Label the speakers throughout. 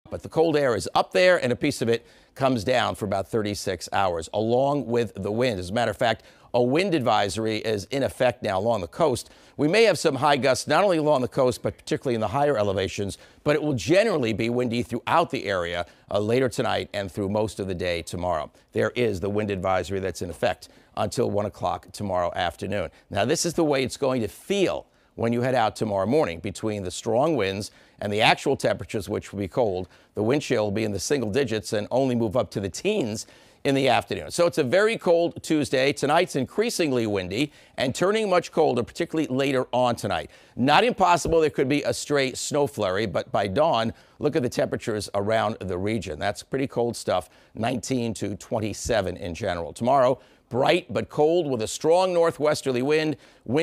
Speaker 1: But the cold air is up there, and a piece of it comes down for about 36 hours, along with the wind. As a matter of fact, a wind advisory is in effect now along the coast. We may have some high gusts not only along the coast, but particularly in the higher elevations, but it will generally be windy throughout the area later tonight and through most of the day tomorrow. There is the wind advisory that's in effect until 1 o'clock tomorrow afternoon. Now, this is the way it's going to feel when you head out tomorrow morning. Between the strong winds and the actual temperatures, which will be cold, the wind chill will be in the single digits and only move up to the teens in the afternoon. So it's a very cold Tuesday. Tonight's increasingly windy and turning much colder, particularly later on tonight. Not impossible there could be a stray snow flurry, but by dawn, look at the temperatures around the region. That's pretty cold stuff, 19 to 27 in general. Tomorrow, bright but cold with a strong northwesterly wind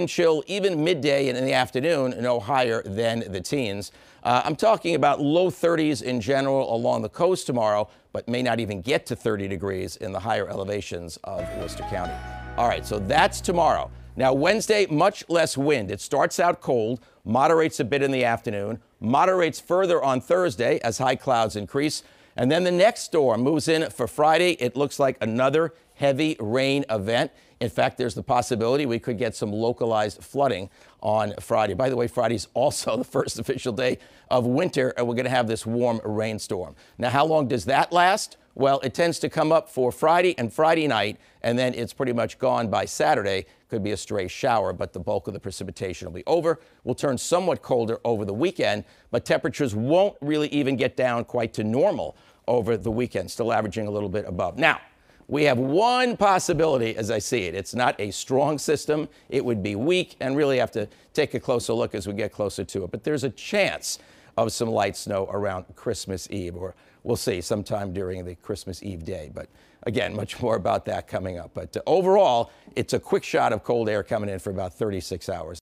Speaker 1: chill even midday and in the afternoon, no higher than the teens. I'm talking about low 30s in general along the coast tomorrow, but may not even get to 30 degrees in the higher elevations of Worcester County. All right, so that's tomorrow. Now, Wednesday, much less wind. It starts out cold, moderates a bit in the afternoon, moderates further on Thursday as high clouds increase. And then the next storm moves in for Friday. It looks like another heavy rain event. In fact, there's the possibility we could get some localized flooding on Friday. By the way, Friday's also the first official day of winter, and we're going to have this warm rainstorm. Now, how long does that last? Well, it tends to come up for Friday and Friday night, and then it's pretty much gone by Saturday. Could be a stray shower, but the bulk of the precipitation will be over. We'll turn somewhat colder over the weekend, but temperatures won't really even get down quite to normal over the weekend, still averaging a little bit above. Now, we have one possibility as I see it. It's not a strong system. It would be weak and really have to take a closer look as we get closer to it. But there's a chance of some light snow around Christmas Eve, or we'll see sometime during the Christmas Eve day. But again, much more about that coming up. But overall, it's a quick shot of cold air coming in for about 36 hours.